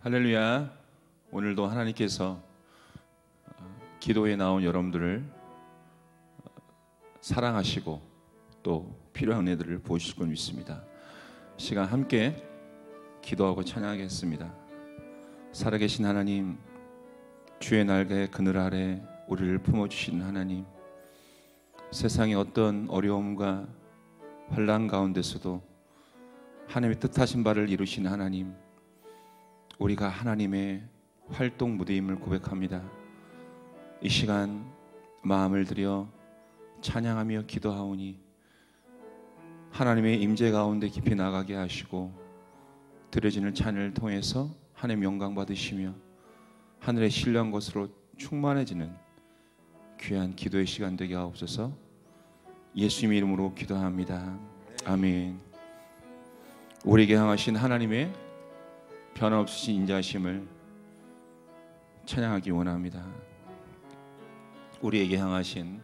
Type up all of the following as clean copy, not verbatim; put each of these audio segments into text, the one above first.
할렐루야. 오늘도 하나님께서 기도에 나온 여러분들을 사랑하시고 또 필요한 애들을 보실 걸 믿습니다. 시간 함께 기도하고 찬양하겠습니다. 살아계신 하나님, 주의 날개 그늘 아래 우리를 품어주시는 하나님, 세상의 어떤 어려움과 환난 가운데서도 하나님의 뜻하신 바를 이루시는 하나님, 우리가 하나님의 활동 무대임을 고백합니다. 이 시간 마음을 들여 찬양하며 기도하오니 하나님의 임재 가운데 깊이 나가게 하시고 드려지는 찬양을 통해서 하나님 영광 받으시며 하늘의 신령한 것으로 충만해지는 귀한 기도의 시간 되게 하옵소서. 예수님의 이름으로 기도합니다. 아멘. 우리에게 향하신 하나님의 변함없으신 인자하심을 찬양하기 원합니다. 우리에게 향하신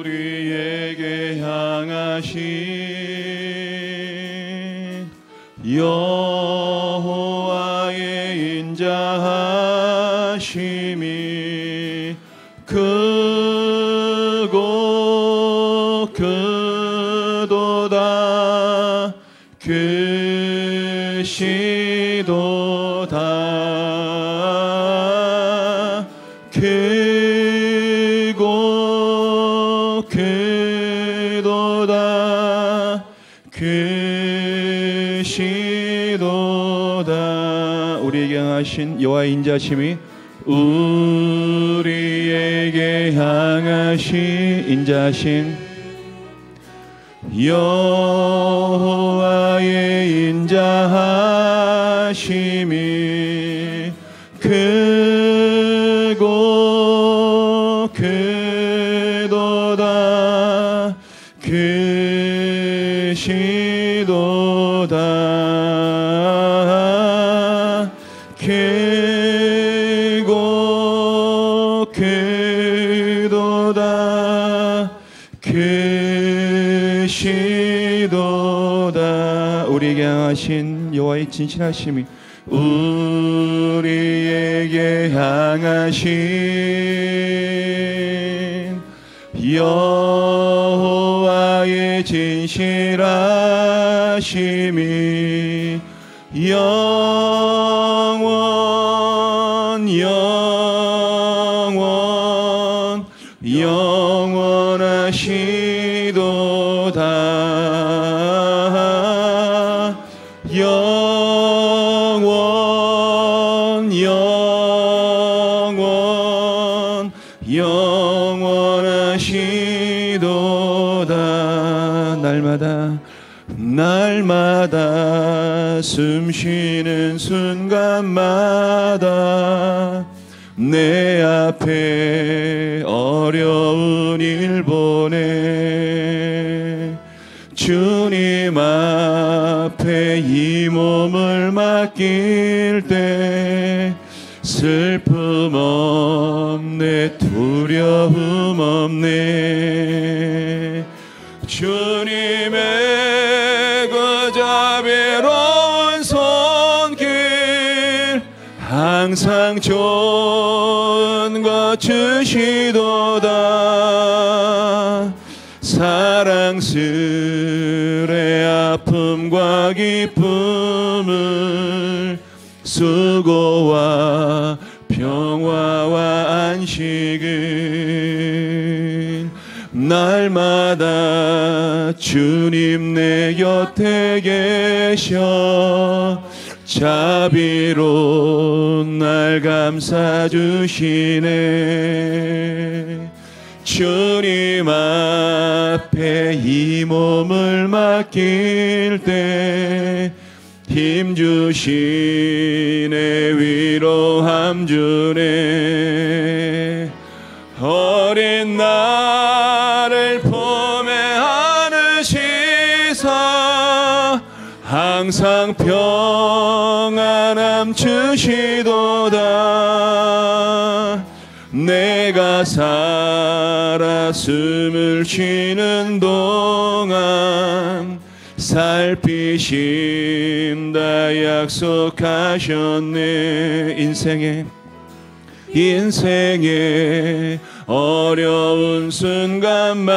우리에게 향하신 여호와의 인자하심이 크고 크도다 크시도다 크고 크도다 크시도다. 우리에게 향하신 여호와의 인자하심이 우리에게 향하신 인자하심 여호와의 인자하심이 크고 크도다 크시도다 크고 크도다 크시도다. 우리에게 향하신 여호와의 진실하심이 우리에게 향하신 여호와의 진실하심이 영원하시도다 영원하시도다. 날마다 숨쉬는 순간마다 내 앞에 어려운 일 보내 주님 앞에 이 몸을 맡길 때 슬픔 없네 두려움 없네. 주님의 그 자비로운 손길 항상 좋은 것 주시도다. 사랑스레 아픔과 기쁨을 수고와 평화와 안식은 날마다 주님 내 곁에 계셔 자비로운 날 감싸주시네. 주님 앞에 이 몸을 맡길 때 힘주시네 위로함 주네. 어린 나를 품에 안으시사 항상 평안함 주시도다. 내가 살아 숨을 쉬는 동안 살피신다 약속하셨네. 인생의 어려운 순간마다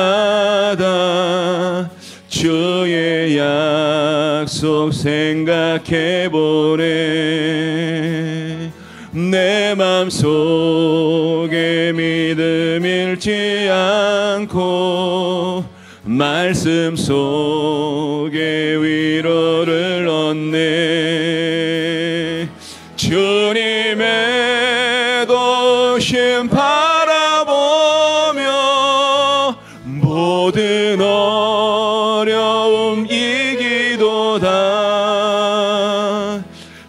주의 약속 생각해보네. 내 맘속에 믿음 잃지 않고 말씀 속에 위로를 얻네. 주님의 도심 바라보며 모든 어려움 이기도다.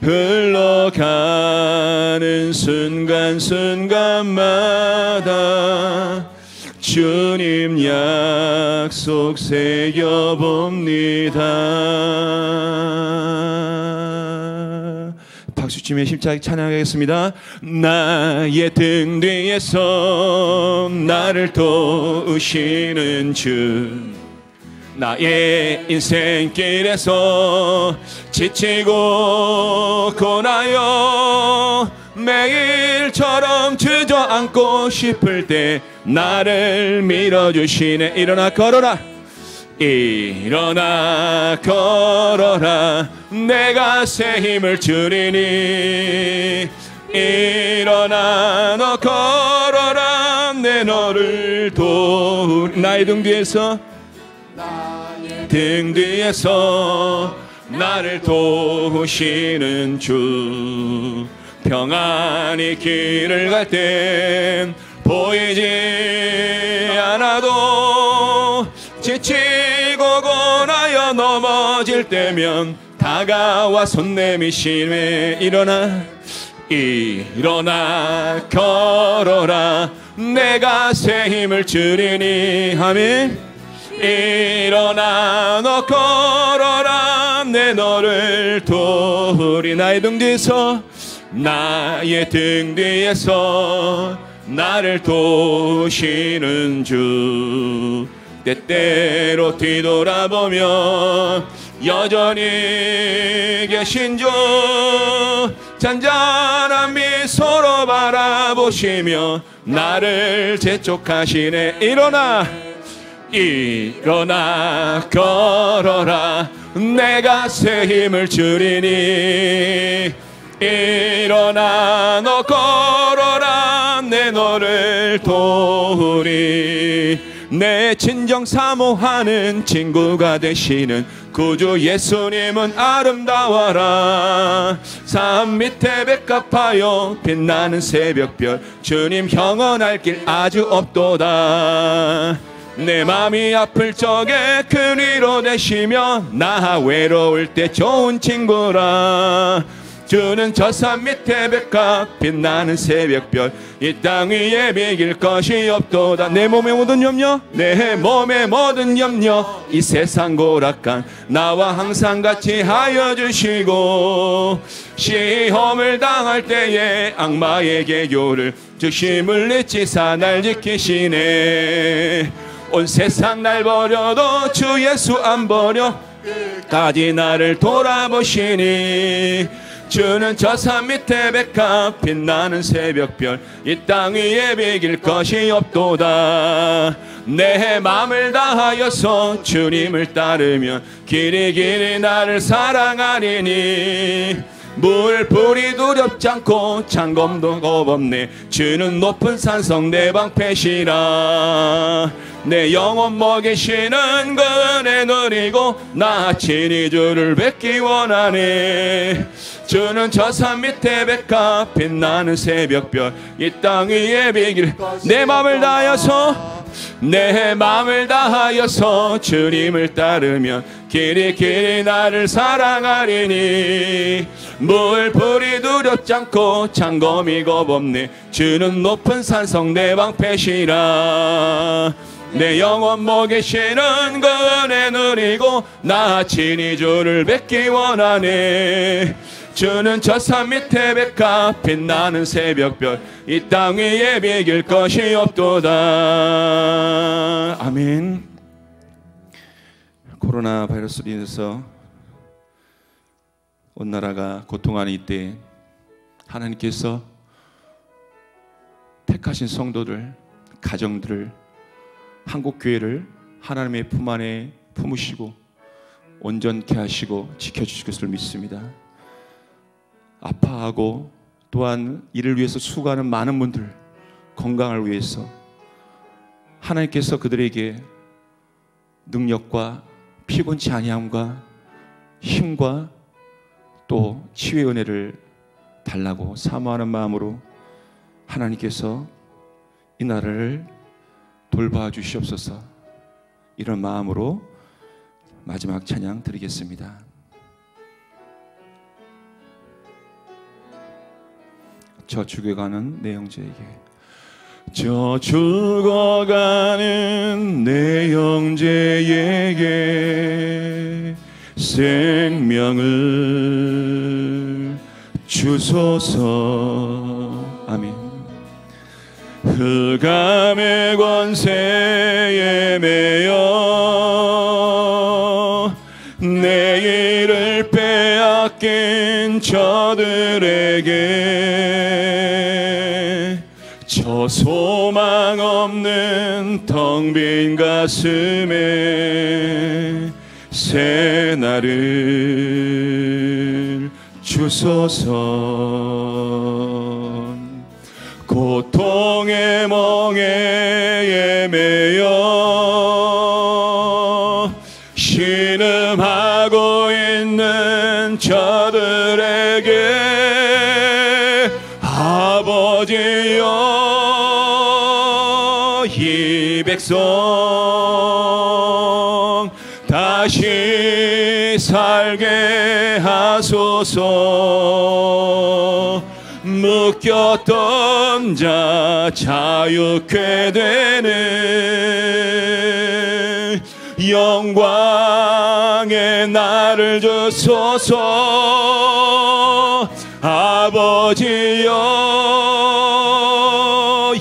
흘러가는 순간순간마다 주님 약속 새겨봅니다. 박수치며 힘차게 찬양하겠습니다. 나의 등 뒤에서 나를 도우시는 주, 나의 인생길에서 지치고 고나여 매일처럼 주저앉고 싶을 때 나를 밀어주시네. 일어나 걸어라, 일어나 걸어라, 내가 새 힘을 주리니. 일어나 너 걸어라, 내 너를 도우리. 나의 등 뒤에서, 등 뒤에서 나를 도우시는 주, 평안히 길을 갈 땐 보이지 않아도 지치고 고나여 넘어질 때면 다가와 손 내미시네. 일어나 걸어라, 내가 새 힘을 주리니. 아멘. 일어나 너 걸어라, 내 너를 도우리. 나의 등 뒤에서, 나의 등 뒤에서 나를 도우시는 주, 때때로 뒤돌아보면 여전히 계신 주, 잔잔한 미소로 바라보시며 나를 재촉하시네. 일어나 걸어라, 내가 새 힘을 주리니. 일어나 너 걸어라, 내 너를 도우리. 내 진정 사모하는 친구가 되시는 구주 예수님은 아름다워라. 산 밑에 백합하여 빛나는 새벽별, 주님 형언할 길 아주 없도다. 내 맘이 아플 적에 큰 위로 되시며 나 외로울 때 좋은 친구라. 주는 저 산 밑에 백합 빛나는 새벽별, 이 땅 위에 비길 것이 없도다. 내 몸의 모든 염려, 내 몸의 모든 염려, 이 세상 고락한 나와 항상 같이 하여 주시고, 시험을 당할 때에 악마의 계교를 주심을 내치사 날 지키시네. 온 세상 날 버려도 주 예수 안 버려 끝까지 나를 돌아보시니. 주는 저 산 밑에 백합 빛나는 새벽별, 이 땅 위에 비길 것이 없도다. 내 맘을 다하여서 주님을 따르면 길이 길이 나를 사랑하리니. 물불이 두렵지 않고 창검도 겁없네. 주는 높은 산성 내 방패시라. 내 영혼 먹이시는 그 은혜 누리고 나 친히 주를 뵙기 원하네. 주는 저 산 밑에 백합 빛나는 새벽별, 이 땅 위에 비길 내 맘을 다하여서, 내 맘을 다하여서 주님을 따르면 길이 길이 나를 사랑하리니. 물불이 두렵지 않고 창검이 겁없네. 주는 높은 산성 내 방패시라. 내 영혼 먹이시는 그 은혜 누리고 나 친히 주를 뵙기 원하네. 주는 저 산 밑에 백합 빛나는 새벽별, 이 땅 위에 비길 것이 없도다. 아멘. 코로나 바이러스로 인해서 온 나라가 고통하는 이때 하나님께서 택하신 성도들, 가정들을, 한국교회를 하나님의 품 안에 품으시고 온전케 하시고 지켜주실 것을 믿습니다. 아파하고 또한 이를 위해서 수고하는 많은 분들 건강을 위해서 하나님께서 그들에게 능력과 피곤치 아니함과 힘과 또 치유의 은혜를 달라고 사모하는 마음으로 하나님께서 이 나라를 돌봐 주시옵소서. 이런 마음으로 마지막 찬양 드리겠습니다. 저 죽어가는 내 형제에게, 저 죽어가는 내 형제에게 생명을 주소서. 아멘. 흑암의 권세에 매여 내일을 빼앗긴 저들에게 저 소망 없는 텅 빈 가슴에 새 날을 주소서. 고통의 멍에에 매여 신음하고 있는 저들에게 아버지여 이 백성 다시 살게 하소서. 묶였던 자 자유케 되는 영광의 날을 주소서. 아버지여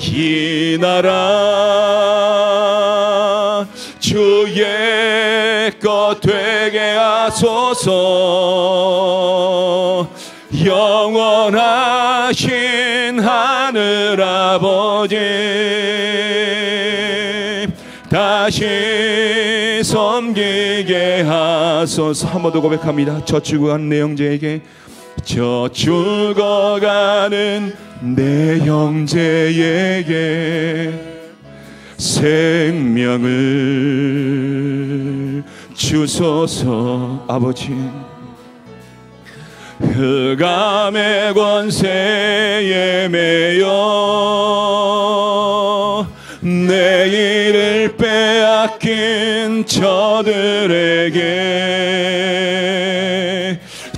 이 나라 주의 것 되게 하소서. 영원하신 하늘 아버지 다시 섬기게 하소서. 한 번 더 고백합니다. 저 죽어가는 내 형제에게, 저 죽어가는 내 형제에게 생명을 주소서. 아버지, 흑암의 권세에 매여 내일을 빼앗긴 저들에게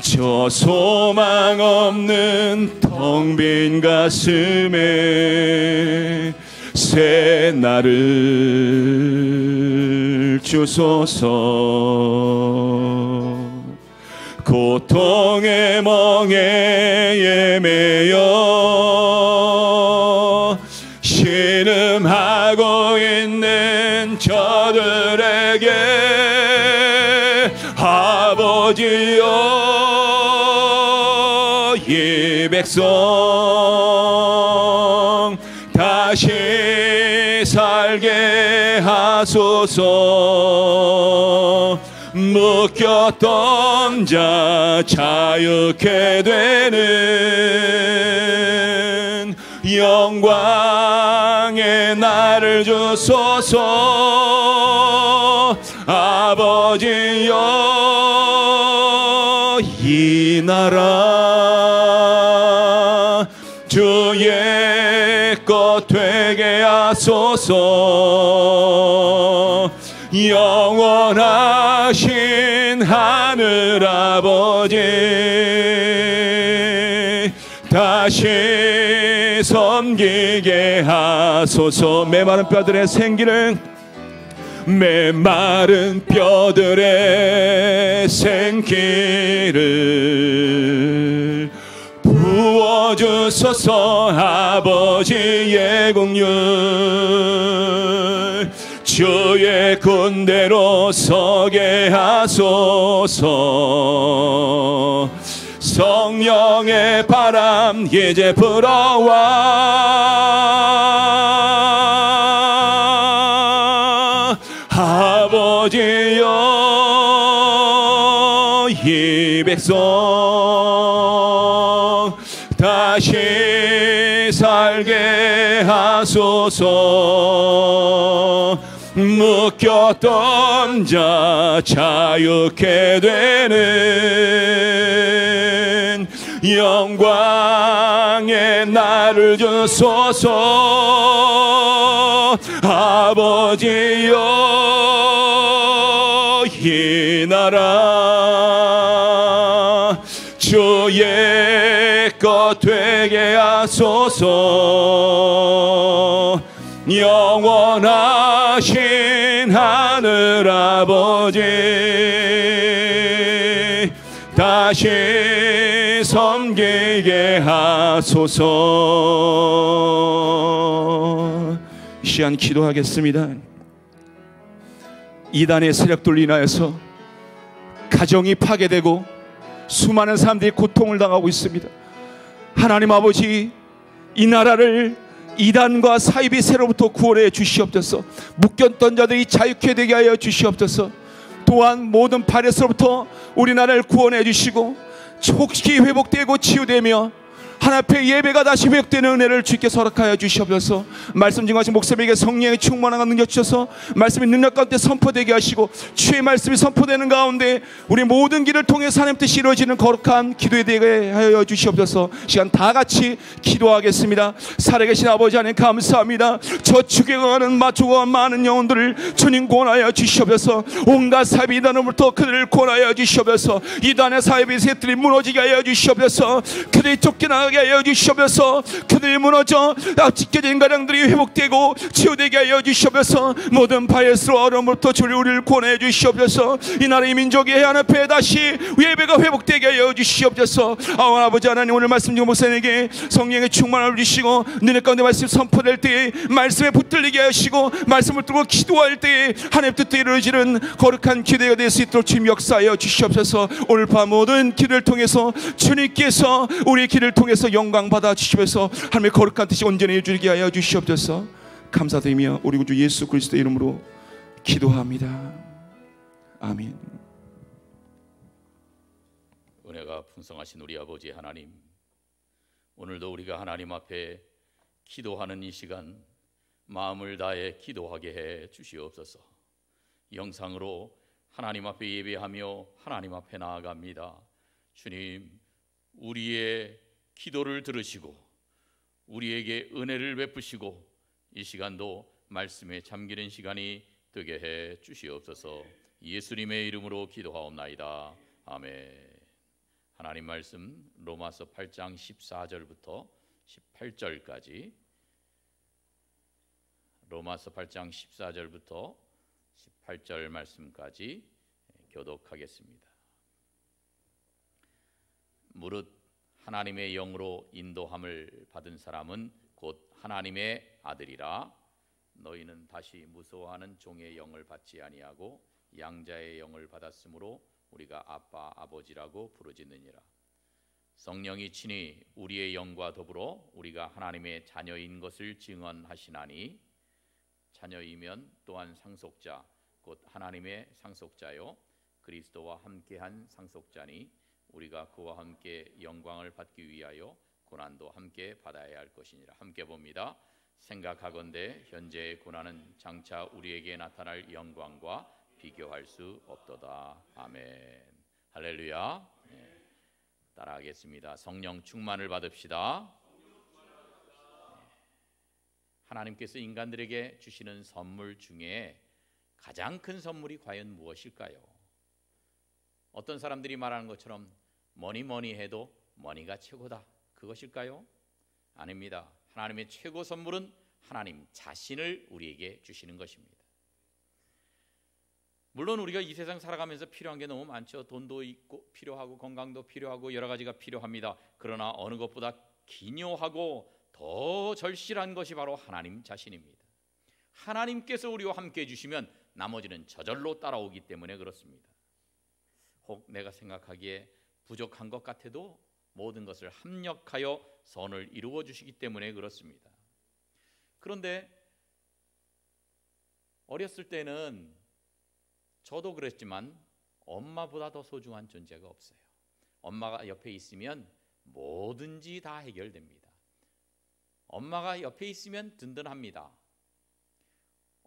저 소망 없는 텅 빈 가슴에 새 날을 주소서. 고통의 멍에에 매여 신음하고 있는 저들에게 아버지여 이 백성 다시 살게 하소서. 묶였던 자 자유케 되는 영광의 날을 주소서. 아버지여 이 나라 주의 것 되게 하소서. 영원하신 하늘 아버지 다시 섬기게 하소서. 메마른 뼈들의 생기를, 메마른 뼈들의 생기를 부어주소서. 아버지의 긍휼 주의 군대로 서게 하소서. 성령의 바람 이제 불어와. 아버지여 이 백성 다시 살게 하소서. 묶였던 자 자유케 되는 영광의 날을 주소서. 아버지여 이 나라 주의 것 되게 하소서. 영원하신 하늘 아버지 다시 섬기게 하소서. 이 시간 기도하겠습니다. 이단의 세력들로 인하여서 가정이 파괴되고 수많은 사람들이 고통을 당하고 있습니다. 하나님 아버지, 이 나라를 이단과 사이비 세로부터 구원해 주시옵소서. 묶였던 자들이 자유케 되게 하여 주시옵소서. 또한 모든 바레스로부터 우리나라를 구원해 주시고 혹시 회복되고 치유되며 하나님 앞에 예배가 다시 회복되는 은혜를 주께 허락하여 주시옵소서. 말씀 증거하신 목사님에게 성령의 충만한 능력 주셔서 말씀이 능력 가운데 선포되게 하시고 주의 말씀이 선포되는 가운데 우리 모든 길을 통해서 하나님 뜻이 이루어지는 거룩한 기도에 되게 하여 주시옵소서. 시간 다 같이 기도하겠습니다. 살아계신 아버지 하나님 감사합니다. 저 죽여가는 마주와 많은 영혼들을 주님 구원하여 주시옵소서. 온갖 사이비 이단으로부터 그들을 구원하여 주시옵소서. 이단의 사이비 세력들이 무너지게 하여 주시옵소서. 그들이 쫓겨나게 하여 주시옵소서. 그들이 무너져 찢겨진 가량들이 회복되고 치유되게 하여 주시옵소서. 모든 바이러스로 어려움부터 주를 우리를 구원해 주시옵소서. 이 나라의 민족이 하나님 앞에 다시 예배가 회복되게 하여 주시옵소서. 아버지 하나님, 오늘 말씀 중에 목사님에게 성령의 충만함을 주시고 눈의 가운데 말씀 선포될 때에 말씀에 붙들리게 하시고 말씀을 듣고 기도할 때에 하나님 뜻대로 이루어지는 거룩한 기도가 될 수 있도록 주님 역사하여 주시옵소서. 오늘 밤 모든 기도를 통해서 주님께서 우리의 기도를 통해서 영광 받아 주시면서 하나님의 거룩한 뜻이 온전히 이루어지게 하여 주시옵소서. 감사드리며 우리 구주 예수 그리스도의 이름으로 기도합니다. 아멘. 은혜가 풍성하신 우리 아버지 하나님, 오늘도 우리가 하나님 앞에 기도하는 이 시간 마음을 다해 기도하게 해 주시옵소서. 영상으로 하나님 앞에 예배하며 하나님 앞에 나아갑니다. 주님, 우리의 기도를 들으시고 우리에게 은혜를 베푸시고 이 시간도 말씀에 잠기는 시간이 되게 해 주시옵소서. 예수님의 이름으로 기도하옵나이다. 아멘. 하나님 말씀 로마서 8장 14절부터 18절까지, 로마서 8장 14절부터 18절 말씀까지 교독하겠습니다. 무릇 하나님의 영으로 인도함을 받은 사람은 곧 하나님의 아들이라. 너희는 다시 무서워하는 종의 영을 받지 아니하고 양자의 영을 받았으므로 우리가 아빠 아버지라고 부르짖느니라. 성령이 친히 우리의 영과 더불어 우리가 하나님의 자녀인 것을 증언하시나니, 자녀이면 또한 상속자 곧 하나님의 상속자요 그리스도와 함께한 상속자니 우리가 그와 함께 영광을 받기 위하여 고난도 함께 받아야 할 것이니라. 함께 봅니다. 생각하건대 현재의 고난은 장차 우리에게 나타날 영광과 비교할 수 없도다. 아멘. 할렐루야. 네. 따라하겠습니다. 성령 충만을 받읍시다. 하나님께서 인간들에게 주시는 선물 중에 가장 큰 선물이 과연 무엇일까요? 어떤 사람들이 말하는 것처럼 뭐니 해도 머니가 최고다, 그것일까요? 아닙니다. 하나님의 최고 선물은 하나님 자신을 우리에게 주시는 것입니다. 물론 우리가 이 세상 살아가면서 필요한 게 너무 많죠. 돈도 있고 필요하고 건강도 필요하고 여러 가지가 필요합니다. 그러나 어느 것보다 기묘하고 더 절실한 것이 바로 하나님 자신입니다. 하나님께서 우리와 함께 해주시면 나머지는 저절로 따라오기 때문에 그렇습니다. 혹 내가 생각하기에 부족한 것 같아도 모든 것을 합력하여 선을 이루어 주시기 때문에 그렇습니다. 그런데 어렸을 때는 저도 그랬지만 엄마보다 더 소중한 존재가 없어요. 엄마가 옆에 있으면 뭐든지 다 해결됩니다. 엄마가 옆에 있으면 든든합니다.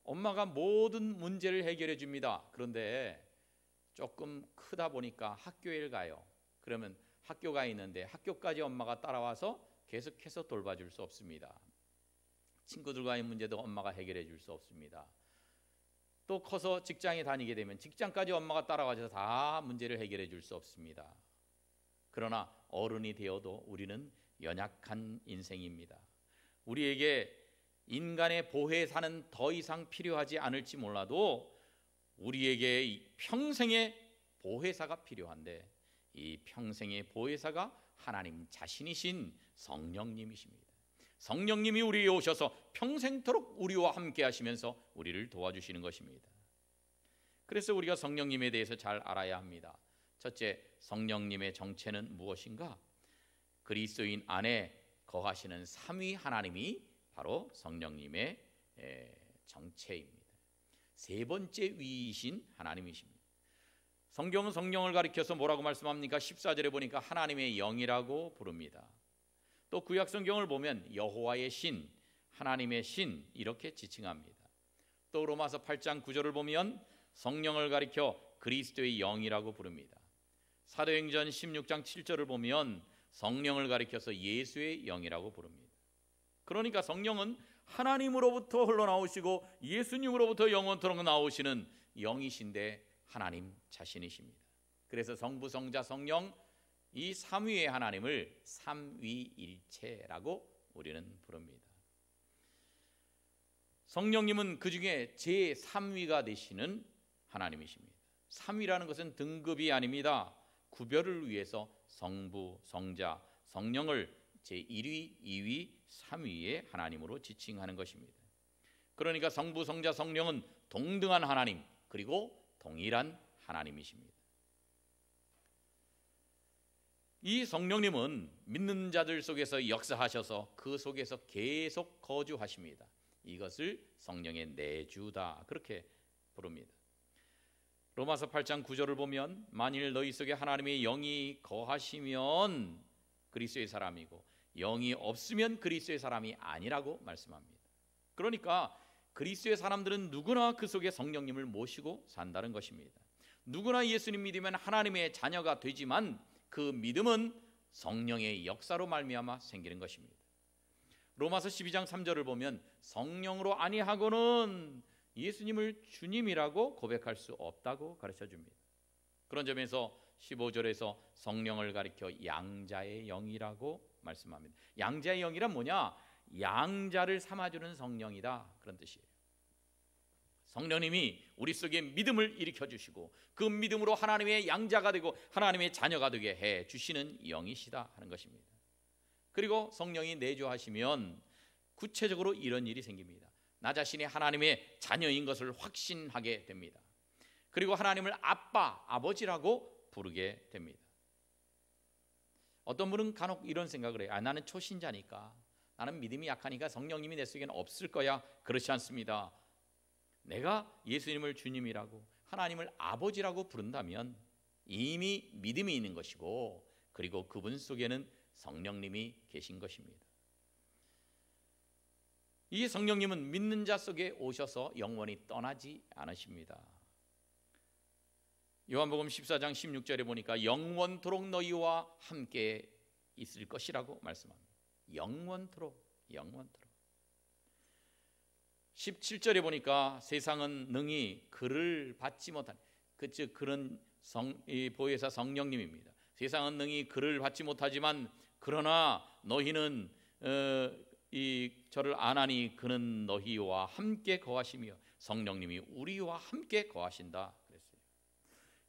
엄마가 모든 문제를 해결해 줍니다. 그런데 조금 크다 보니까 학교에 가요. 그러면 학교가 있는데 학교까지 엄마가 따라와서 계속해서 돌봐줄 수 없습니다. 친구들과의 문제도 엄마가 해결해 줄 수 없습니다. 또 커서 직장에 다니게 되면 직장까지 엄마가 따라와서 다 문제를 해결해 줄 수 없습니다. 그러나 어른이 되어도 우리는 연약한 인생입니다. 우리에게 인간의 보혜사는 더 이상 필요하지 않을지 몰라도 우리에게 평생의 보혜사가 필요한데 이 평생의 보혜사가 하나님 자신이신 성령님이십니다. 성령님이 우리에 오셔서 평생토록 우리와 함께 하시면서 우리를 도와주시는 것입니다. 그래서 우리가 성령님에 대해서 잘 알아야 합니다. 첫째, 성령님의 정체는 무엇인가? 그리스도인 안에 거하시는 삼위 하나님이 바로 성령님의 정체입니다. 세 번째 위이신 하나님이십니다. 성경은 성령을 가리켜서 뭐라고 말씀합니까? 14절에 보니까 하나님의 영이라고 부릅니다. 또 구약 성경을 보면 여호와의 신, 하나님의 신 이렇게 지칭합니다. 또 로마서 8장 9절을 보면 성령을 가리켜 그리스도의 영이라고 부릅니다. 사도행전 16장 7절을 보면 성령을 가리켜서 예수의 영이라고 부릅니다. 그러니까 성령은 하나님으로부터 흘러나오시고 예수님으로부터 영원토록 나오시는 영이신데 하나님 자신이십니다. 그래서 성부, 성자, 성령 이 삼위의 하나님을 삼위일체라고 우리는 부릅니다. 성령님은 그 중에 제3위가 되시는 하나님이십니다. 3위라는 것은 등급이 아닙니다. 구별을 위해서 성부, 성자, 성령을 제1위, 2위, 3위의 하나님으로 지칭하는 것입니다. 그러니까 성부, 성자, 성령은 동등한 하나님 그리고 동일한 하나님이십니다. 이 성령님은 믿는 자들 속에서 역사하셔서 그 속에서 계속 거주하십니다. 이것을 성령의 내주다 그렇게 부릅니다. 로마서 8장 9절을 보면 만일 너희 속에 하나님의 영이 거하시면 그리스도의 사람이고 영이 없으면 그리스도의 사람이 아니라고 말씀합니다. 그러니까 그리스도의 사람들은 누구나 그 속에 성령님을 모시고 산다는 것입니다. 누구나 예수님 믿으면 하나님의 자녀가 되지만 그 믿음은 성령의 역사로 말미암아 생기는 것입니다. 로마서 12장 3절을 보면 성령으로 아니하고는 예수님을 주님이라고 고백할 수 없다고 가르쳐 줍니다. 그런 점에서 15절에서 성령을 가리켜 양자의 영이라고 말씀합니다. 양자의 영이란 뭐냐? 양자를 삼아주는 성령이다 그런 뜻이에요. 성령님이 우리 속에 믿음을 일으켜 주시고 그 믿음으로 하나님의 양자가 되고 하나님의 자녀가 되게 해 주시는 영이시다 하는 것입니다. 그리고 성령이 내주하시면 구체적으로 이런 일이 생깁니다. 나 자신이 하나님의 자녀인 것을 확신하게 됩니다. 그리고 하나님을 아빠, 아버지라고 부르게 됩니다. 어떤 분은 간혹 이런 생각을 해요. 나는 초신자니까, 나는 믿음이 약하니까 성령님이 내 속에는 없을 거야. 그렇지 않습니다. 내가 예수님을 주님이라고 하나님을 아버지라고 부른다면 이미 믿음이 있는 것이고 그리고 그분 속에는 성령님이 계신 것입니다. 이 성령님은 믿는 자 속에 오셔서 영원히 떠나지 않으십니다. 요한복음 14장 16절에 보니까 영원토록 너희와 함께 있을 것이라고 말씀합니다. 영원토록, 영원토록. 17절에 보니까 세상은 능히 그를 받지 못한 즉 그런 보혜사 성령님입니다. 세상은 능히 그를 받지 못하지만 그러나 너희는 저를 아나니 그는 너희와 함께 거하시며 성령님이 우리와 함께 거하신다 그랬어요.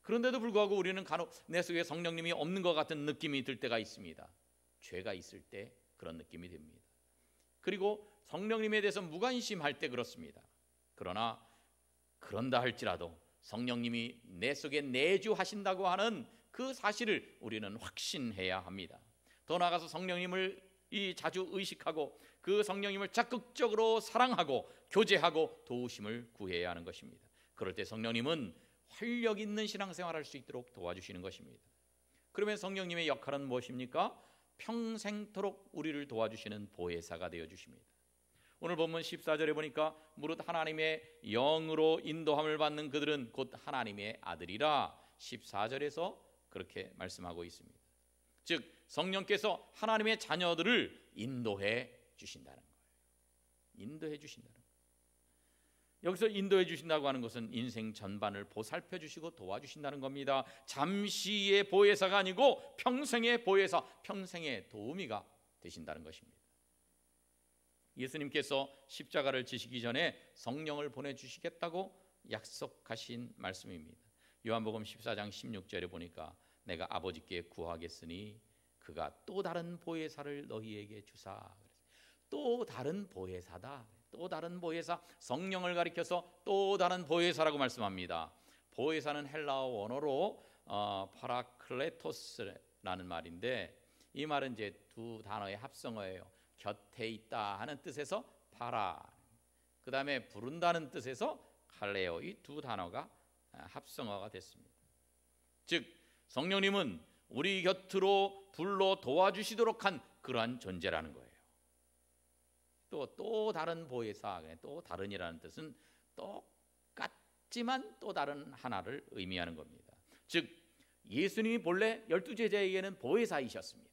그런데도 불구하고 우리는 간혹 내 속에 성령님이 없는 것 같은 느낌이 들 때가 있습니다. 죄가 있을 때 그런 느낌이 듭니다. 그리고 성령님에 대해서 무관심할 때 그렇습니다. 그러나 그런다 할지라도 성령님이 내 속에 내주하신다고 하는 그 사실을 우리는 확신해야 합니다. 더 나아가서 성령님을 자주 의식하고 그 성령님을 적극적으로 사랑하고 교제하고 도우심을 구해야 하는 것입니다. 그럴 때 성령님은 활력 있는 신앙생활을 할 수 있도록 도와주시는 것입니다. 그러면 성령님의 역할은 무엇입니까? 평생토록 우리를 도와주시는 보혜사가 되어주십니다. 오늘 본문 14절에 보니까 무릇 하나님의 영으로 인도함을 받는 그들은 곧 하나님의 아들이라 14절에서 그렇게 말씀하고 있습니다. 즉 성령께서 하나님의 자녀들을 인도해 주신다는 거예요. 인도해 주신다는 거예요. 여기서 인도해 주신다고 하는 것은 인생 전반을 보살펴 주시고 도와주신다는 겁니다. 잠시의 보혜사가 아니고 평생의 보혜사, 평생의 도우미가 되신다는 것입니다. 예수님께서 십자가를 지시기 전에 성령을 보내주시겠다고 약속하신 말씀입니다. 요한복음 14장 16절에 보니까 내가 아버지께 구하겠으니 그가 또 다른 보혜사를 너희에게 주사. 또 다른 보혜사다. 또 다른 보혜사, 성령을 가리켜서 또 다른 보혜사라고 말씀합니다. 보혜사는 헬라어 원어로 파라클레토스라는 말인데 이 말은 이제 두 단어의 합성어예요. 곁에 있다 하는 뜻에서 파라, 그 다음에 부른다는 뜻에서 칼레오, 이 두 단어가 합성어가 됐습니다. 즉 성령님은 우리 곁으로 불러 도와주시도록 한 그러한 존재라는 거예요. 또 다른 보혜사, 또 다른이라는 뜻은 똑같지만 또 다른 하나를 의미하는 겁니다. 즉 예수님이 본래 12제자에게는 보혜사이셨습니다.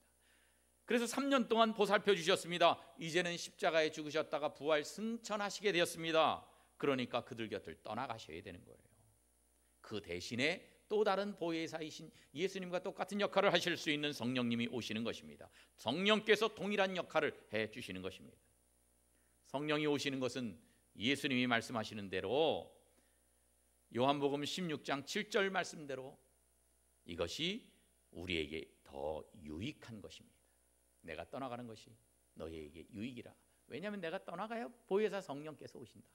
그래서 3년 동안 보살펴 주셨습니다. 이제는 십자가에 죽으셨다가 부활 승천하시게 되었습니다. 그러니까 그들 곁을 떠나가셔야 되는 거예요. 그 대신에 또 다른 보혜사이신 예수님과 똑같은 역할을 하실 수 있는 성령님이 오시는 것입니다. 성령께서 동일한 역할을 해 주시는 것입니다. 성령이 오시는 것은 예수님이 말씀하시는 대로 요한복음 16장 7절 말씀대로 이것이 우리에게 더 유익한 것입니다. 내가 떠나가는 것이 너희에게 유익이라. 왜냐하면 내가 떠나가야 보혜사 성령께서 오신다.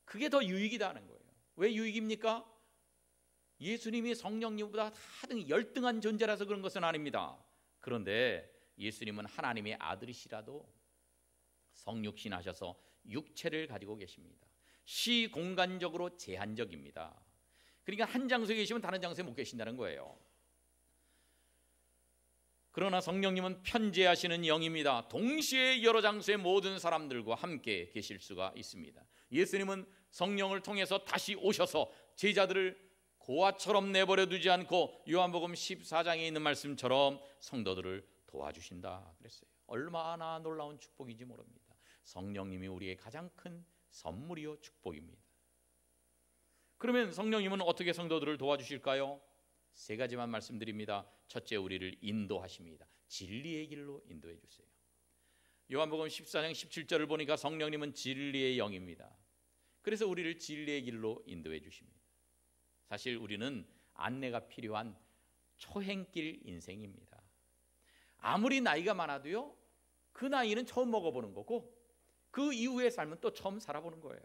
그게 더 유익이다는 거예요. 왜 유익입니까? 예수님이 성령님보다 하등 열등한 존재라서 그런 것은 아닙니다. 그런데 예수님은 하나님의 아들이시라도 성육신하셔서 육체를 가지고 계십니다. 시공간적으로 제한적입니다. 그러니까 한 장소에 계시면 다른 장소에 못 계신다는 거예요. 그러나 성령님은 편재하시는 영입니다. 동시에 여러 장소의 모든 사람들과 함께 계실 수가 있습니다. 예수님은 성령을 통해서 다시 오셔서 제자들을 고아처럼 내버려 두지 않고 요한복음 14장에 있는 말씀처럼 성도들을 도와주신다 그랬어요. 얼마나 놀라운 축복인지 모릅니다. 성령님이 우리의 가장 큰 선물이요 축복입니다. 그러면 성령님은 어떻게 성도들을 도와주실까요? 세 가지만 말씀드립니다. 첫째, 우리를 인도하십니다. 진리의 길로 인도해 주세요. 요한복음 14장 17절을 보니까 성령님은 진리의 영입니다. 그래서 우리를 진리의 길로 인도해 주십니다. 사실 우리는 안내가 필요한 초행길 인생입니다. 아무리 나이가 많아도요, 그 나이는 처음 먹어보는 거고 그 이후의 삶은 또 처음 살아보는 거예요.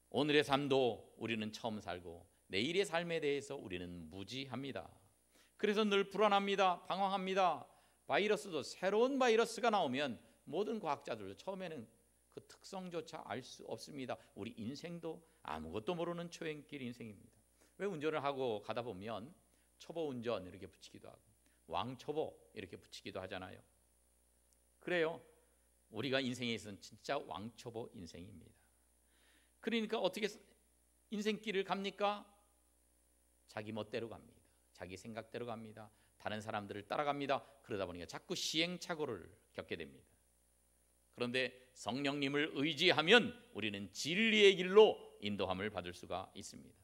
오늘의 삶도 우리는 처음 살고 내일의 삶에 대해서 우리는 무지합니다. 그래서 늘 불안합니다. 방황합니다. 바이러스도 새로운 바이러스가 나오면 모든 과학자들도 처음에는 그 특성조차 알 수 없습니다. 우리 인생도 아무것도 모르는 초행길 인생입니다. 왜 운전을 하고 가다 보면 초보 운전 이렇게 붙이기도 하고 왕초보 이렇게 붙이기도 하잖아요. 그래요. 우리가 인생에 있어서는 진짜 왕초보 인생입니다. 그러니까 어떻게 인생길을 갑니까? 자기 멋대로 갑니다. 자기 생각대로 갑니다. 다른 사람들을 따라갑니다. 그러다 보니까 자꾸 시행착오를 겪게 됩니다. 그런데 성령님을 의지하면 우리는 진리의 길로 인도함을 받을 수가 있습니다.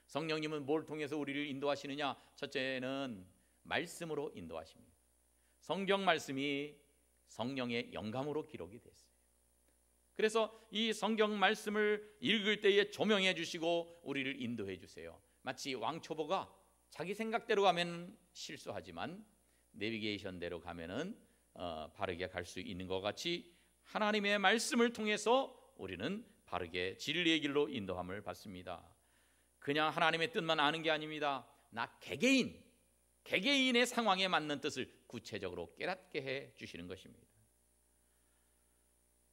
성령님은 뭘 통해서 우리를 인도하시느냐? 첫째는 말씀으로 인도하십니다. 성경 말씀이 성령의 영감으로 기록이 됐어요. 그래서 이 성경 말씀을 읽을 때에 조명해 주시고 우리를 인도해 주세요. 마치 왕초보가 자기 생각대로 가면 실수하지만 내비게이션대로 가면은 바르게 갈 수 있는 것 같이 하나님의 말씀을 통해서 우리는 바르게 진리의 길로 인도함을 받습니다. 그냥 하나님의 뜻만 아는 게 아닙니다. 나 개개인의 상황에 맞는 뜻을 구체적으로 깨닫게 해 주시는 것입니다.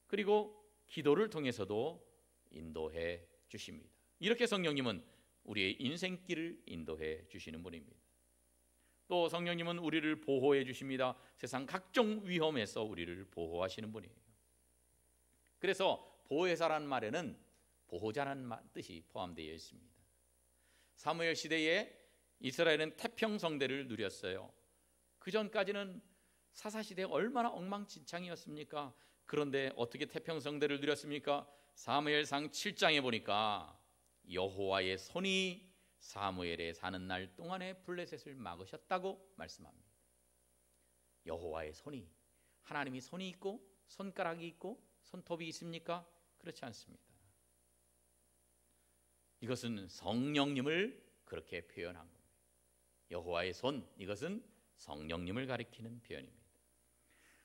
그리고 기도를 통해서도 인도해 주십니다. 이렇게 성령님은 우리의 인생길을 인도해 주시는 분입니다. 또 성령님은 우리를 보호해 주십니다. 세상 각종 위험에서 우리를 보호하시는 분이에요. 그래서 보혜사라는 말에는 보호자라는 뜻이 포함되어 있습니다. 사무엘 시대에 이스라엘은 태평성대를 누렸어요. 그 전까지는 사사시대 얼마나 엉망진창이었습니까? 그런데 어떻게 태평성대를 누렸습니까? 사무엘상 7장에 보니까 여호와의 손이 사무엘에 사는 날 동안에 블레셋을 막으셨다고 말씀합니다. 여호와의 손이, 하나님이 손이 있고 손가락이 있고 손톱이 있습니까? 그렇지 않습니다. 이것은 성령님을 그렇게 표현한 겁니다. 여호와의 손, 이것은 성령님을 가리키는 표현입니다.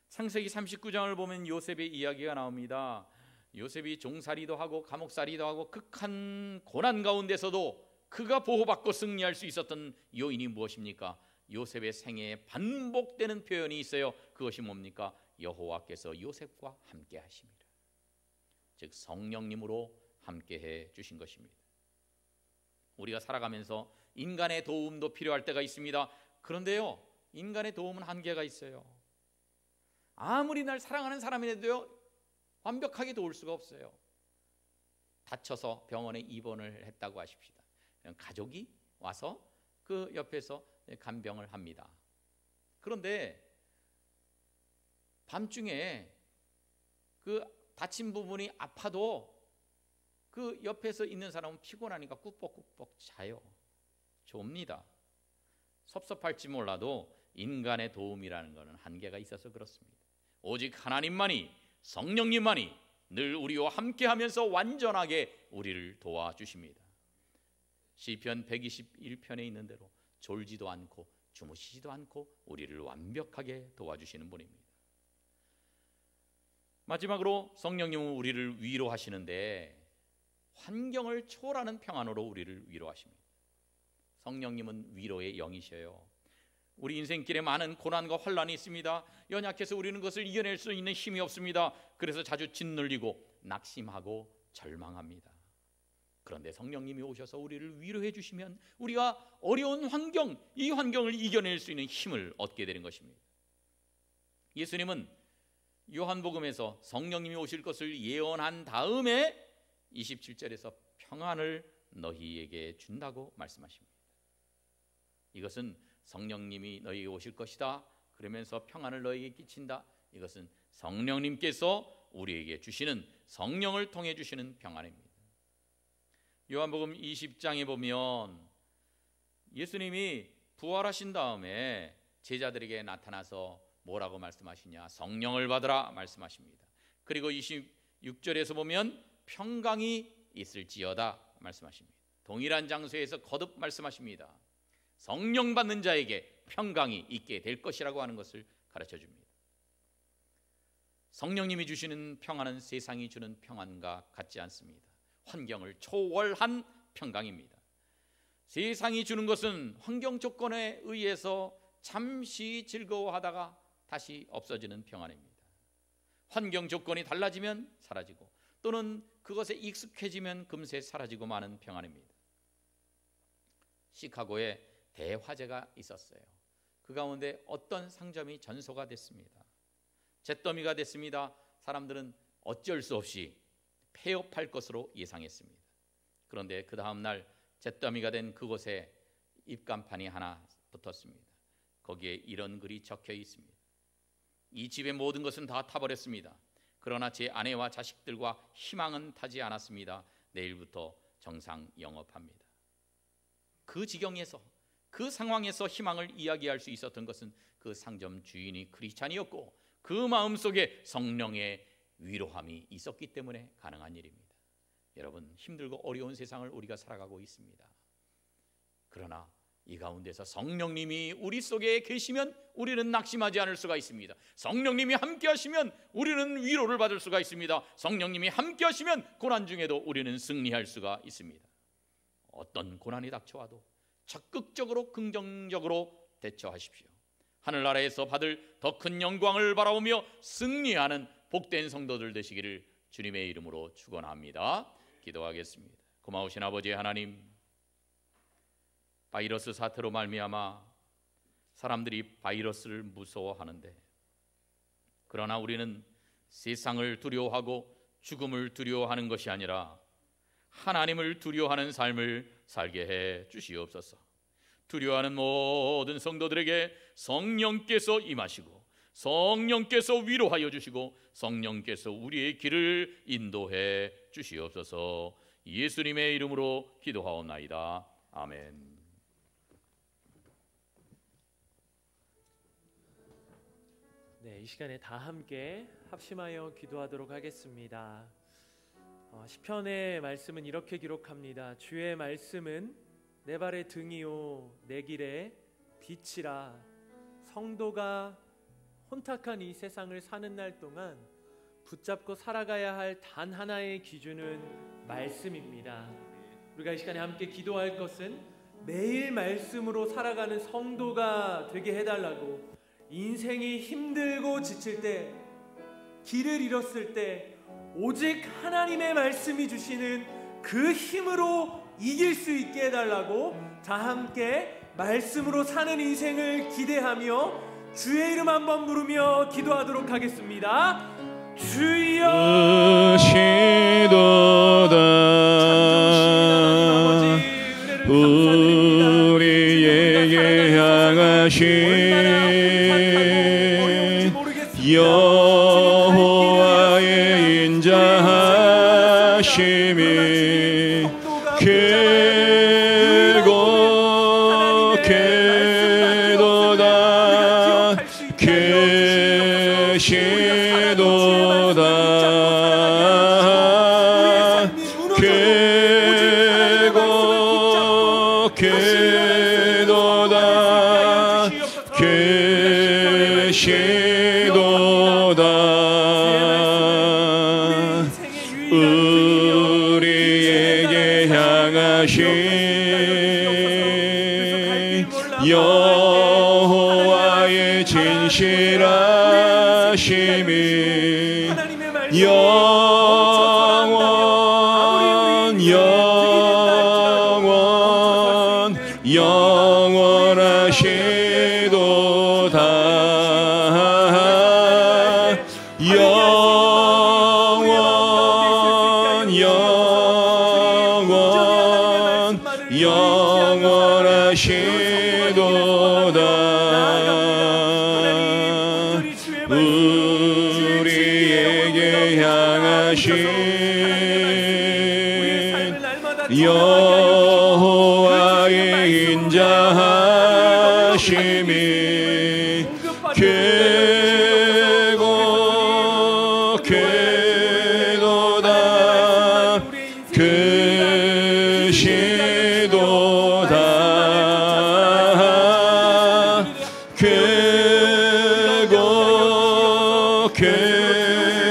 창세기 39장을 보면 요셉의 이야기가 나옵니다. 요셉이 종살이도 하고 감옥살이도 하고 극한 고난 가운데서도 그가 보호받고 승리할 수 있었던 요인이 무엇입니까? 요셉의 생애에 반복되는 표현이 있어요. 그것이 뭡니까? 여호와께서 요셉과 함께 하심이라. 즉 성령님으로 함께해 주신 것입니다. 우리가 살아가면서 인간의 도움도 필요할 때가 있습니다. 그런데요, 인간의 도움은 한계가 있어요. 아무리 날 사랑하는 사람이라도요, 완벽하게 도울 수가 없어요. 다쳐서 병원에 입원을 했다고 하십시다. 가족이 와서 그 옆에서 간병을 합니다. 그런데 밤중에 그 다친 부분이 아파도 그 옆에서 있는 사람은 피곤하니까 꾹뻑꾹뻑 자요. 좁니다. 섭섭할지 몰라도 인간의 도움이라는 것은 한계가 있어서 그렇습니다. 오직 하나님만이, 성령님만이 늘 우리와 함께하면서 완전하게 우리를 도와주십니다. 시편 121편에 있는 대로 졸지도 않고 주무시지도 않고 우리를 완벽하게 도와주시는 분입니다. 마지막으로 성령님은 우리를 위로하시는데 환경을 초월하는 평안으로 우리를 위로하십니다. 성령님은 위로의 영이셔요. 우리 인생길에 많은 고난과 환란이 있습니다. 연약해서 우리는 그것을 이겨낼 수 있는 힘이 없습니다. 그래서 자주 짓눌리고 낙심하고 절망합니다. 그런데 성령님이 오셔서 우리를 위로해 주시면 우리가 어려운 환경, 이 환경을 이겨낼 수 있는 힘을 얻게 되는 것입니다. 예수님은 요한복음에서 성령님이 오실 것을 예언한 다음에 27절에서 평안을 너희에게 준다고 말씀하십니다. 이것은 성령님이 너희에게 오실 것이다, 그러면서 평안을 너희에게 끼친다. 이것은 성령님께서 우리에게 주시는, 성령을 통해 주시는 평안입니다. 요한복음 20장에 보면 예수님이 부활하신 다음에 제자들에게 나타나서 뭐라고 말씀하시냐? 성령을 받으라 말씀하십니다. 그리고 26절에서 보면 평강이 있을지어다 말씀하십니다. 동일한 장소에서 거듭 말씀하십니다. 성령 받는 자에게 평강이 있게 될 것이라고 하는 것을 가르쳐 줍니다. 성령님이 주시는 평안은 세상이 주는 평안과 같지 않습니다. 환경을 초월한 평강입니다. 세상이 주는 것은 환경 조건에 의해서 잠시 즐거워하다가 다시 없어지는 평안입니다. 환경 조건이 달라지면 사라지고 또는 그것에 익숙해지면 금세 사라지고 마는 평안입니다. 시카고에 대화재가 있었어요. 그 가운데 어떤 상점이 전소가 됐습니다. 잿더미가 됐습니다. 사람들은 어쩔 수 없이 폐업할 것으로 예상했습니다. 그런데 그 다음 날 잿더미가 된 그곳에 입간판이 하나 붙었습니다. 거기에 이런 글이 적혀 있습니다. 이 집의 모든 것은 다 타버렸습니다. 그러나 제 아내와 자식들과 희망은 타지 않았습니다. 내일부터 정상 영업합니다. 그 지경에서, 그 상황에서 희망을 이야기할 수 있었던 것은 그 상점 주인이 크리스찬이었고 그 마음속에 성령의 위로함이 있었기 때문에 가능한 일입니다. 여러분, 힘들고 어려운 세상을 우리가 살아가고 있습니다. 그러나 이 가운데서 성령님이 우리 속에 계시면 우리는 낙심하지 않을 수가 있습니다. 성령님이 함께 하시면 우리는 위로를 받을 수가 있습니다. 성령님이 함께 하시면 고난 중에도 우리는 승리할 수가 있습니다. 어떤 고난이 닥쳐와도 적극적으로 긍정적으로 대처하십시오. 하늘나라에서 받을 더 큰 영광을 바라보며 승리하는 복된 성도들 되시기를 주님의 이름으로 축원합니다. 기도하겠습니다. 고마우신 아버지 하나님, 바이러스 사태로 말미암아 사람들이 바이러스를 무서워하는데, 그러나 우리는 세상을 두려워하고 죽음을 두려워하는 것이 아니라 하나님을 두려워하는 삶을 살게 해 주시옵소서. 두려워하는 모든 성도들에게 성령께서 임하시고 성령께서 위로하여 주시고 성령께서 우리의 길을 인도해 주시옵소서. 예수님의 이름으로 기도하옵나이다. 아멘. 네, 이 시간에 다 함께 합심하여 기도하도록 하겠습니다. 시편의 말씀은 이렇게 기록합니다. 주의 말씀은 내 발의 등이요 내 길의 빛이라. 성도가 혼탁한 이 세상을 사는 날 동안 붙잡고 살아가야 할 단 하나의 기준은 말씀입니다. 우리가 이 시간에 함께 기도할 것은 매일 말씀으로 살아가는 성도가 되게 해달라고, 인생이 힘들고 지칠 때, 길을 잃었을 때 오직 하나님의 말씀이 주시는 그 힘으로 이길 수 있게 해달라고 다 함께 말씀으로 사는 인생을 기대하며 주의 이름 한번 부르며 기도하도록 하겠습니다. 주여 시도다 우리에게 향하신 여호와의 인자하심이 길고개도다 계시도다 길고개도다 계시도다 우리에게 향하신 여호와의 진실하심이 영원하시도다 영원하시도다 우리에게 향하신 여호와의 인자하심이 길고개도다 계시도다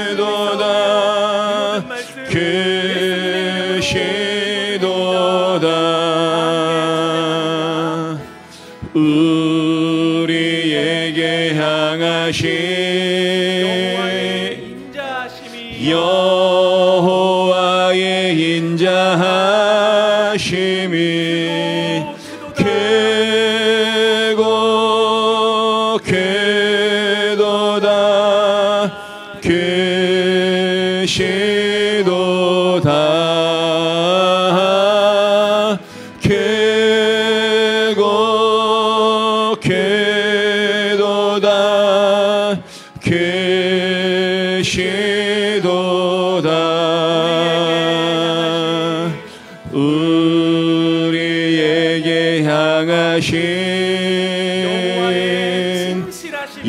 길고개도다 계시도다 우리에게 향하신 여호와의 인자하심이 길고개도다 계시도다 길고개도다 계시도다 우리에게 향하신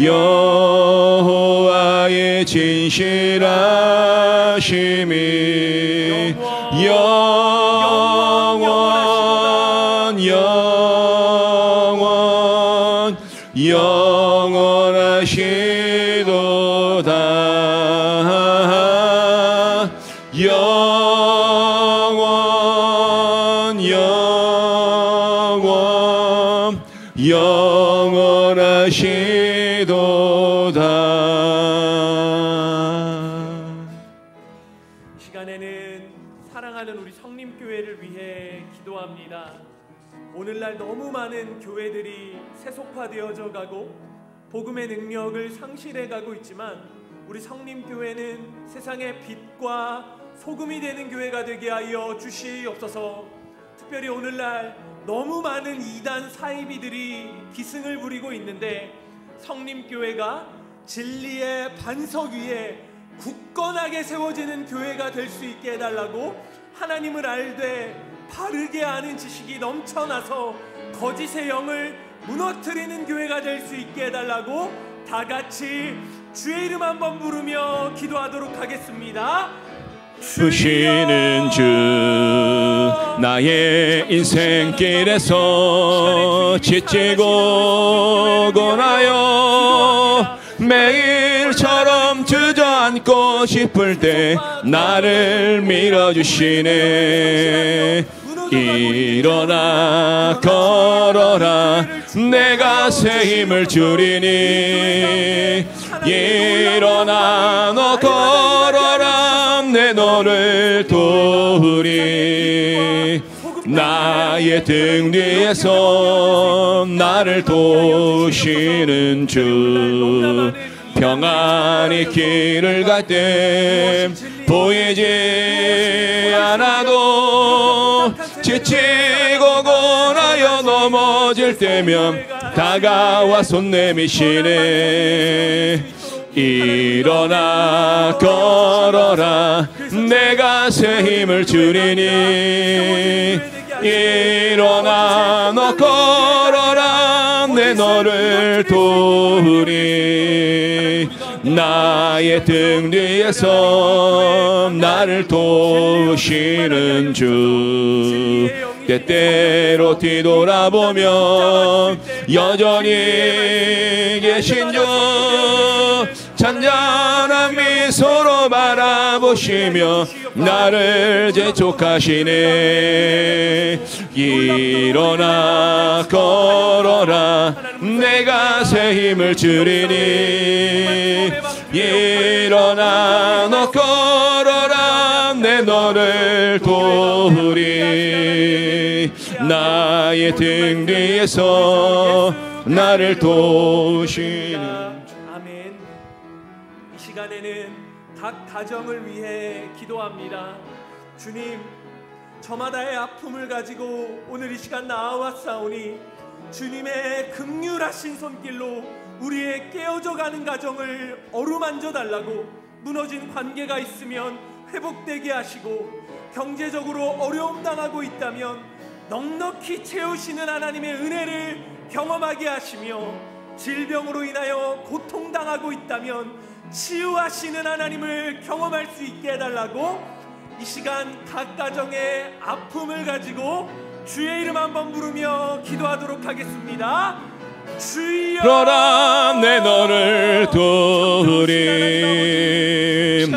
여호와의 진실하심이 영원하시도다 영원하시도다. 영원하시도다. 이 시간에는 사랑하는 우리 성림교회를 위해 기도합니다. 오늘날 너무 많은 교회들이 세속화되어져 가고 복음의 능력을 상실해 가고 있지만 우리 성림교회는 세상의 빛과 소금이 되는 교회가 되게 하여 주시옵소서. 특별히 오늘날 너무 많은 이단 사이비들이 기승을 부리고 있는데 성림교회가 진리의 반석 위에 굳건하게 세워지는 교회가 될 수 있게 해달라고, 하나님을 알되 바르게 아는 지식이 넘쳐나서 거짓의 영을 무너뜨리는 교회가 될 수 있게 해달라고 다 같이 주의 이름 한번 부르며 기도하도록 하겠습니다. 주시는 주, 나의 인생길에서 지치고 고나여 매일처럼 주저앉고 싶을 때 나를 밀어주시네. 일어나 걸어라, 내가 새 힘을 주리니. 일어나 너 걸어라, 내 너를 도우리. 나의 등 뒤에서 나를 도우시는 주, 평안히 길을 갈 때 보이지 않아도 지치고 고나여 넘어질 때면 다가와 손 내미시네. 일어나 걸어라, 내가 새 힘을 주리니. 일어나 너 걸어라, 내 너를 도우리. 나의 등 뒤에서 나를 도우시는 주, 때때로 뒤돌아보면 여전히 계신 주, 잔잔한 미소로 바라보시며 나를 재촉하시네. 일어나 걸어라, 내가 새 힘을 주리니. 일어나 너 걸어라, 내 너를 도우리. 나의 등 뒤에서 나를 도우시는. 아멘. 이 시간에는 각 가정을 위해 기도합니다. 주님, 저마다의 아픔을 가지고 오늘 이 시간 나와왔사오니 주님의 긍휼하신 손길로 우리의 깨어져가는 가정을 어루만져 달라고, 무너진 관계가 있으면 회복되게 하시고, 경제적으로 어려움 당하고 있다면 넉넉히 채우시는 하나님의 은혜를 경험하게 하시며, 질병으로 인하여 고통당하고 있다면 치유하시는 하나님을 경험할 수 있게 해달라고, 이 시간 각 가정의 아픔을 가지고 주의 이름 한번 부르며 기도하도록 하겠습니다. 주여, 그러라 내 너를 도우리.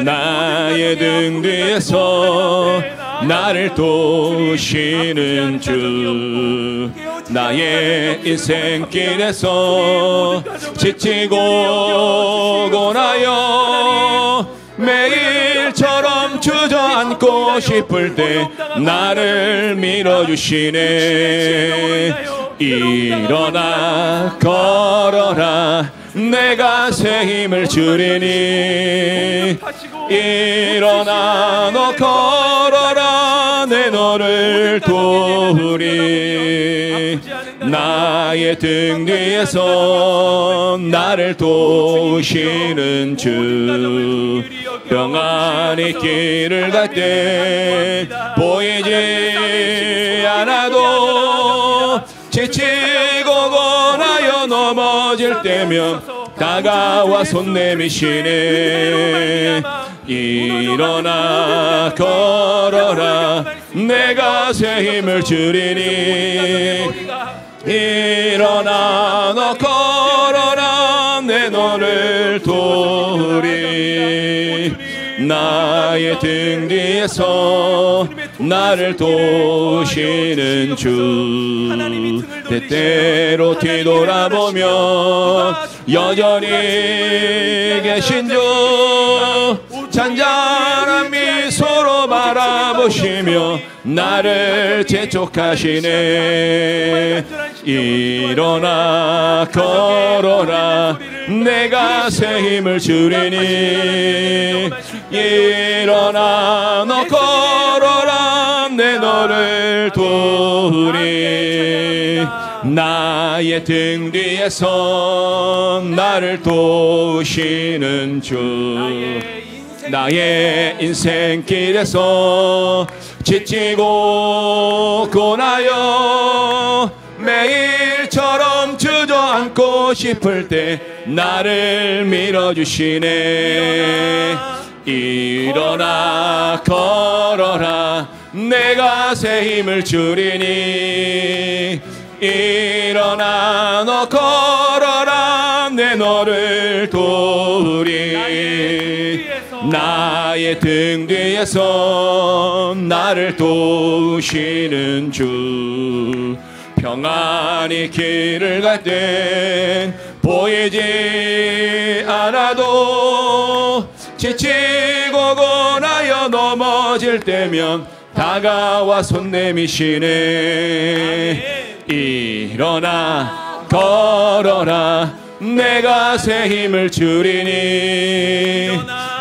나의 등 뒤에서 나를 도우시는 주, 나의 인생길에서 지치고 고나여 매일처럼 주저앉고 싶을 때 나를 밀어주시네. 일어나 걸어라, 내가 새 힘을 주리니. 일어나 너 걸어라, 내 너를 도우리. 나의 등 뒤에서 나를 도우시는 주, 평안히 길을 갈 때 보이지 않아도 지치고 고나여 넘어질 때면 다가와 손 내미시네. 일어나 걸어라, 내가 새 힘을 주리니. 일어나 너 걸어라, 나의 등 뒤에서 나를 도우시는 주 때때로 뒤돌아보면 여전히 계신 주 잔잔한 미소로 바라보시며 나를 재촉하시네. 일어나 걸어라 내가 새 힘을 주리니. 일어나 너 걸어라 내 너를 도우리. 나의 등 뒤에서 나를 도우시는 주 나의 인생길에서 지치고 고나여 매일처럼 주저앉고 싶을 때 나를 밀어주시네. 일어나 걸어라 내가 새 힘을 주리니. 일어나 너 걸어라 내 너를 도우리. 나의 등 뒤에서 나를 도우시는 주 평안히 길을 갈 땐 보이지 않아도 지치고 고나여 넘어질 때면 다가와 손 내미시네. 일어나 걸어라 내가 새 힘을 주리니.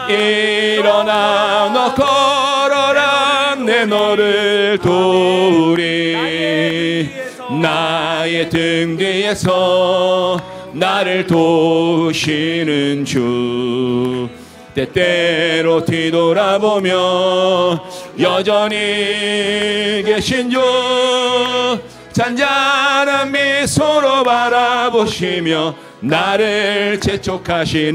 일어나 너 걸어라 내 너를 도우리. 나의 등 뒤에서 나를 도우시는 주 때때로 뒤돌아보면 여전히 계신 주 잔잔한 미소로 바라보시며 나를 재촉하시네.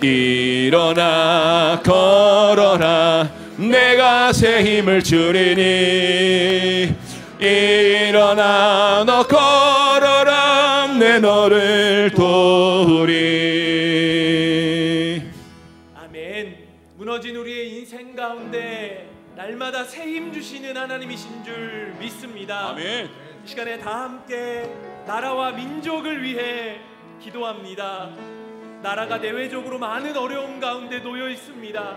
일어나 걸어라 내가 새 힘을 주리니. 일어나 너 걸어라 내 너를 도우리. 아멘. 무너진 우리의 인생 가운데 날마다 새 힘 주시는 하나님이신 줄 믿습니다. 아멘. 이 시간에 다 함께 나라와 민족을 위해 기도합니다. 나라가 내외적으로 많은 어려움 가운데 놓여 있습니다.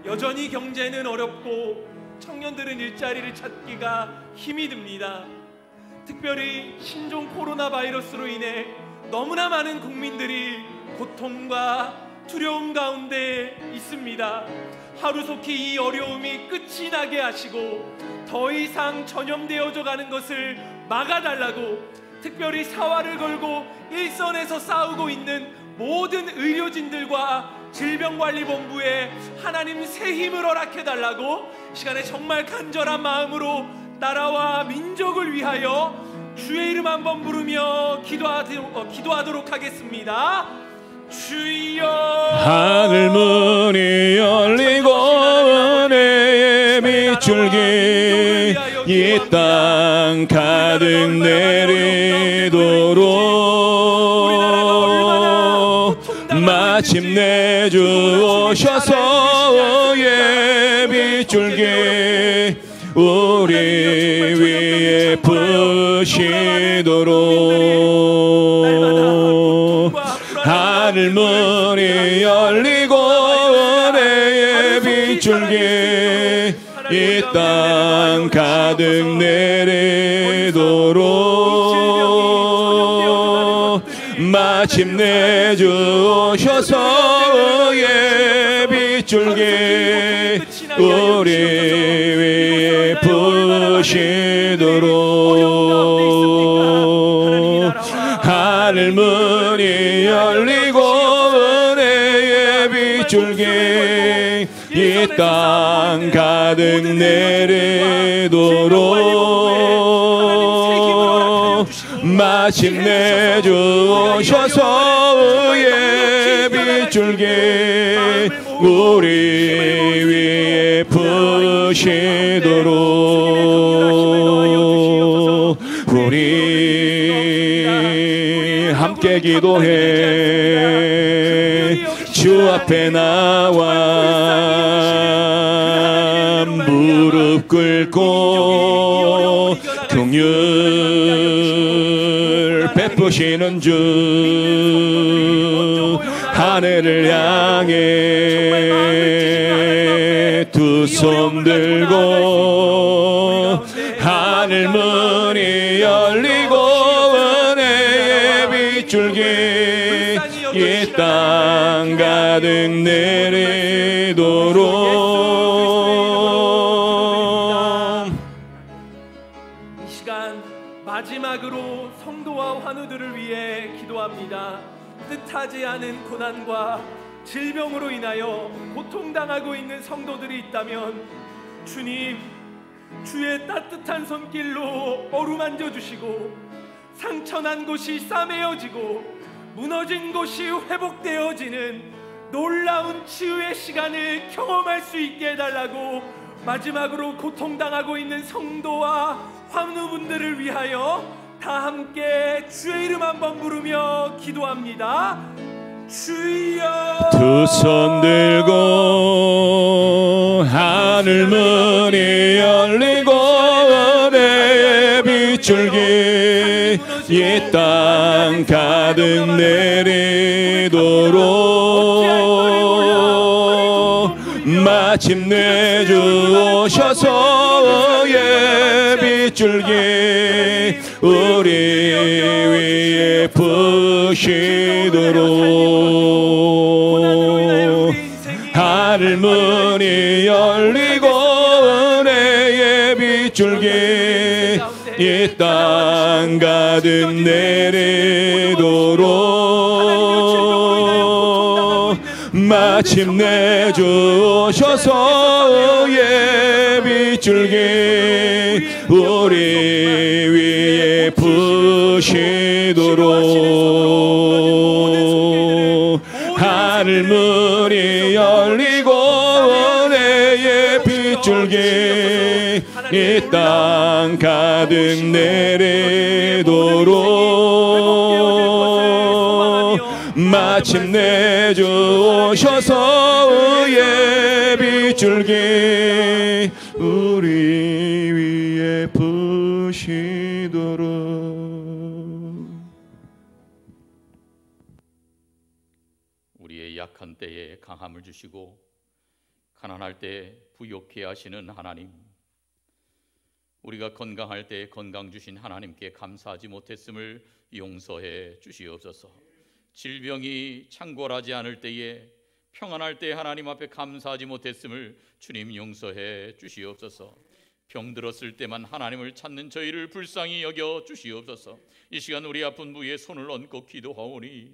여전히 경제는 어렵고 청년들은 일자리를 찾기가 힘이 듭니다. 특별히 신종 코로나 바이러스로 인해 너무나 많은 국민들이 고통과 두려움 가운데 있습니다. 하루속히 이 어려움이 끝이 나게 하시고 더 이상 전염되어져 가는 것을 막아달라고 특별히 사활을 걸고 일선에서 싸우고 있는 모든 의료진들과 질병관리본부에 하나님 새 힘을 허락해달라고 시간에 정말 간절한 마음으로 나라와 민족을 위하여 주의 이름 한번 부르며 기도하도록 하겠습니다. 주여. 하늘 문이 열리고 은혜의 빗줄기 이 땅 가득 내리도록 마침내 주 오셔서 빗줄기 우리 위에 부시도록 하늘 문이 열리고 은혜의 빗줄기 이 땅 가득 내리도록 마침내 주 오셔서 빗줄기 우리 위에 부시도록 하늘 문이 열리고 은혜의 빗줄기 이 땅 가득 내리도록 마침내 주 오셔서 의의 빗줄기 우리 위에 부시도록 우리 함께 기도해. 주 앞에 나와 무릎 꿇고 긍휼 베푸시는 주, 하늘을 향해 두 손 들고 하늘 문이 열리고 은혜의 빗줄기 이 땅 가득 내리도록. 이 시간 마지막으로 성도와 환우들을 위해 기도합니다. 뜻하지 않은 고난과 질병으로 인하여 고통당하고 있는 성도들이 있다면 주님, 주의 따뜻한 손길로 어루만져 주시고 상처난 곳이 싸매어지고 무너진 곳이 회복되어지는 놀라운 치유의 시간을 경험할 수 있게 해달라고 마지막으로 고통당하고 있는 성도와 환우분들을 위하여 다 함께 주의 이름 한번 부르며 기도합니다. 주여. 두 손 들고 하늘 문이 열리고 은혜의 빗줄기 이 땅 가득 내리도록. 마침내 주 오셔서 은혜의 빗줄기 우리 위에 부시도록. 하늘 문이 열리고 은혜의 빗줄기 이 땅 가득 내리도록. 마침내 주 오셔서 은혜의 빗줄기 우리 위에 부시도록. 하늘 문이 열리고 은혜의 빗줄기 이 땅 가득 내리도록. 마침내 주 오셔서 의의 빗줄기 우리 위에 부시도록. 우리의 약한 때에 강함을 주시고 가난할 때 부욕케 하시는 하나님, 우리가 건강할 때 건강 주신 하나님께 감사하지 못했음을 용서해 주시옵소서. 질병이 창궐하지 않을 때에, 평안할 때 하나님 앞에 감사하지 못했음을 주님 용서해 주시옵소서. 병들었을 때만 하나님을 찾는 저희를 불쌍히 여겨 주시옵소서. 이 시간 우리 아픈 부위에 손을 얹고 기도하오니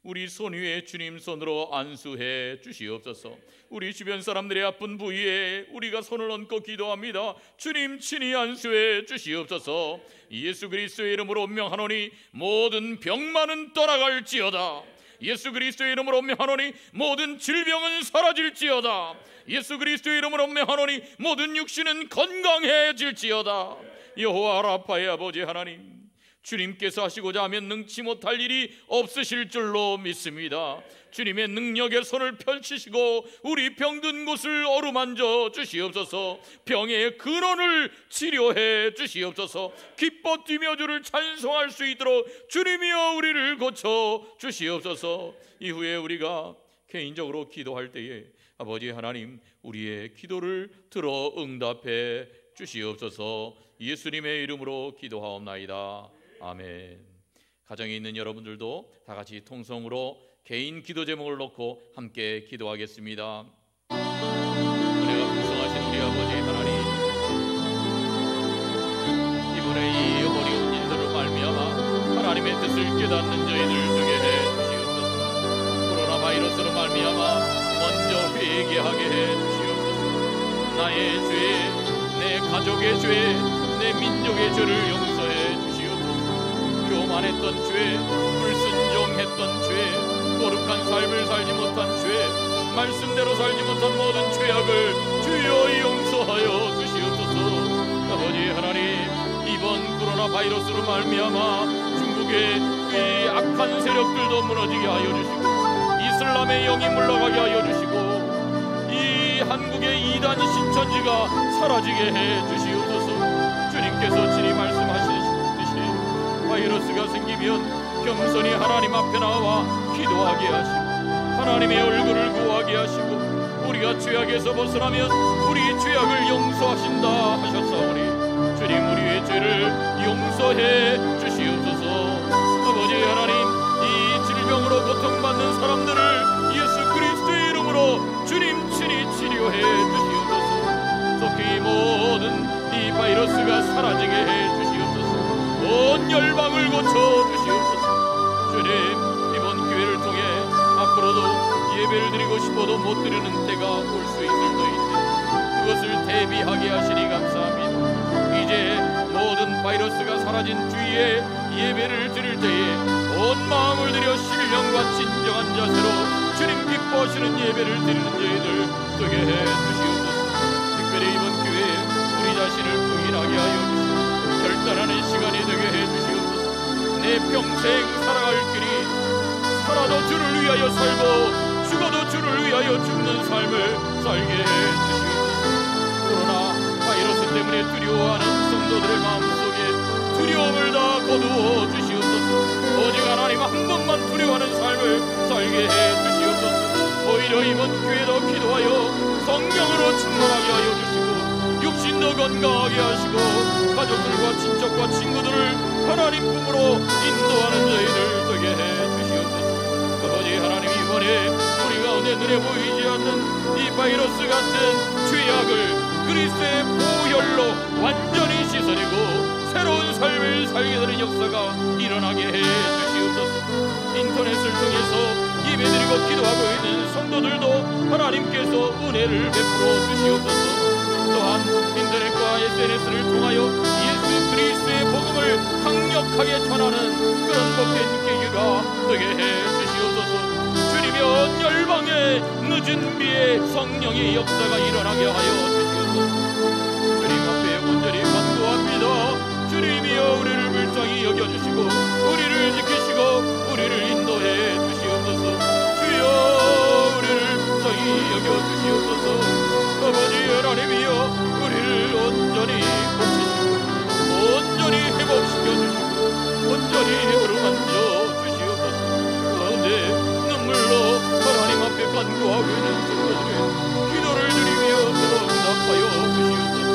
우리 손 위에 주님 손으로 안수해 주시옵소서. 우리 주변 사람들의 아픈 부위에 우리가 손을 얹고 기도합니다. 주님 친히 안수해 주시옵소서. 예수 그리스도의 이름으로 명하노니 모든 병만은 떠나갈지어다. 예수 그리스도의 이름으로 명하노니 모든 질병은 사라질지어다. 예수 그리스도의 이름으로 명하노니 모든 육신은 건강해질지어다. 여호와 라파의 아버지 하나님, 주님께서 하시고자 하면 능치 못할 일이 없으실 줄로 믿습니다. 주님의 능력의 손을 펼치시고 우리 병든 곳을 어루만져 주시옵소서. 병의 근원을 치료해 주시옵소서. 기뻐 뛰며 주를 찬송할 수 있도록 주님이여 우리를 고쳐 주시옵소서. 이후에 우리가 개인적으로 기도할 때에 아버지 하나님, 우리의 기도를 들어 응답해 주시옵소서. 예수님의 이름으로 기도하옵나이다. 아멘. 가정에 있는 여러분들도 다 같이 통성으로 개인 기도 제목을 놓고 함께 기도하겠습니다. 은혜가 풍성하신 우리 아버지 하나님, 이번에 이 어려운 일들을 말미암아 하나님의 뜻을 깨닫는 저희들 되게 해 주시옵소서. 코로나 바이러스로 말미암아 먼저 회개하게 해 주시옵소서. 나의 죄, 내 가족의 죄, 내 민족의 죄를 용서해 주시옵소서. 교만했던 죄, 불순종했던 죄, 거룩한 삶을 살지 못한 죄, 말씀대로 살지 못한 모든 죄악을 주여 용서하여 주시옵소서. 아버지 하나님, 이번 코로나 바이러스로 말미암아 중국의 이 악한 세력들도 무너지게 하여 주시고 이 이슬람의 영이 물러가게 하여 주시고 이 한국의 이단 신천지가 사라지게 해 주시옵소서. 주님께서 친히 말씀하시듯이 바이러스가 생기면 겸손히 하나님 앞에 나와 기도하게 하시고 하나님의 얼굴을 구하게 하시고 우리가 죄악에서 벗어나면 우리 죄악을 용서하신다 하셨사오니 주님 우리의 죄를 용서해 주시옵소서. 아버지 하나님, 이 질병으로 고통받는 사람들을 예수 그리스도의 이름으로 주님 친히 치료해 주시옵소서. 속히 이 모든 이 바이러스가 사라지게 해 주시옵소서. 온 열방을 고쳐 주시옵소서. 주님, 이번 기회를 통해 앞으로도 예배를 드리고 싶어도 못 드리는 때가 올 수 있을터인데 그것을 대비하게 하시니 감사합니다. 이제 모든 바이러스가 사라진 주위에 예배를 드릴 때에 온 마음을 들여 신령과 진정한 자세로 주님 기뻐하시는 예배를 드리는 저희들 되게 해 주시옵소서. 특별히 이번 기회에 우리 자신을 부인하게 하여 주시고 결단하는 시간이 되게 해 주시옵소서. 내 평생 살아갈 길이 살아도 주를 위하여 살고 죽어도 주를 위하여 죽는 삶을 살게 해 주시옵소서. 코로나 바이러스 때문에 두려워하는 성도들의 마음속에 두려움을 다 거두어 주시옵소서. 오직 하나님 한 분만 두려워하는 삶을 살게 해 주시옵소서. 오히려 이번 기회도 기도하여 성령으로 충만하게 하여 주시고 육신도 건강하게 하시고 가족들과 친척과 친구들을 하나님 품으로 인도하는 저희들 되게 해 주시옵소서. 아버지 하나님, 이번에 우리 가운데 눈에 보이지 않는 이 바이러스 같은 죄악을 그리스도의 보혈로 완전히 씻어내고 새로운 삶을 살게 되는 역사가 일어나게 해 주시옵소서. 인터넷을 통해서 예배드리고 기도하고 있는 성도들도 하나님께서 은혜를 베풀어 주시옵소서. 또한 인터넷과 SNS를 통하여 예수 그리스도의 복음을 강력하게 전하는 그런 복된 계기가 되게 해 주시옵소서. 주님의 온 열방에 늦은 비에 성령의 역사가 일어나게 하여 주시옵소서. 주님 앞에 온전히 간구합니다. 주님이여 우리를 불쌍히 여겨주시고 우리를 지키시고 우리를 인도해 주시옵소서. 주여 우리를 불쌍히 여겨주시옵소서. 아버지 하나님이여 우리를 온전히 고치시고 온전히 회복시켜 주시고 온전히 어루만져 주시옵소서. 그런데 눈물로 하나님 앞에 간구하고 있는 성도들의 기도를 드리며 응답하여 주시옵소서.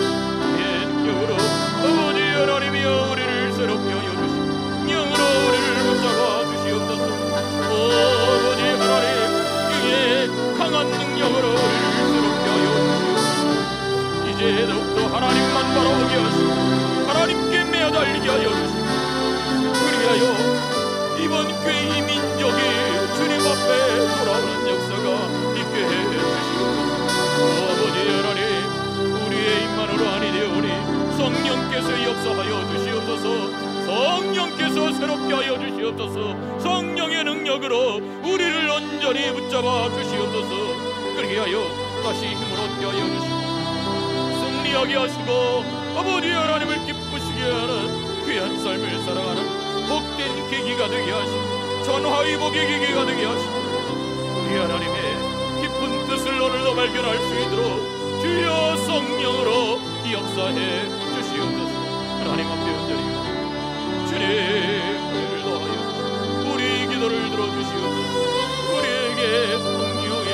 영으로 아버지 하나님이여 우리를 새롭게 하여 주시고 영으로 우리를 붙잡아 주시옵소서. 아버지 하나님, 이에 강한 능력으로 우리를 새롭게 하여 주시옵소서. 이제 더욱더 하나님만 바라보게 하시고 하나님께 매달리게 하여 주시고 그리하여 이번 교회 이 민족이 주님 앞에 돌아오는 역사가 있게 해 주시옵소서. 아버지 하나님, 우리의 입만으로 아니 되오니 성령께서 역사하여 주시옵소서. 성령께서 새롭게 하여 주시옵소서. 성령의 능력으로 우리를 온전히 붙잡아 주시옵소서. 그렇게 하여 다시 힘을 얻게 하여 주시고 승리하게 하시고 아버지 하나님을 기쁘시게 하는 귀한 삶을 살아가는 복된 계기가 되게 하시고 전화위복의 계기가 되게 하시고 우리 하나님의 깊은 뜻을 오늘도 발견할 수 있도록 주여 성령으로 역사해 주시옵소서. 하나님 앞에 온전히 주님 은혜를 더하여 우리 기도를 들어주시옵소서. 우리에게 성령의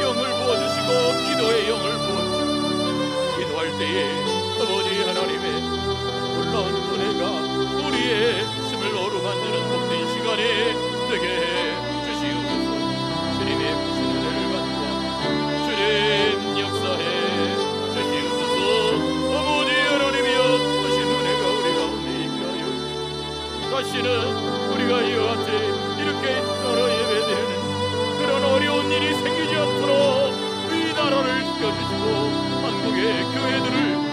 영을 부어주시고 기도의 영을 부어주시고 기도할 때에 아버지 하나님의 놀라운 은혜가 우리의 숨을 어루만지는 복된 시간에 되게 해 주시옵소서. 주님의 크신 은혜를 받고 주님 역사해 다시는 우리가 이와 같이 이렇게 서로 예배드리는 그런 어려운 일이 생기지 않도록 이 나라를 지켜주시고 한국의 교회들을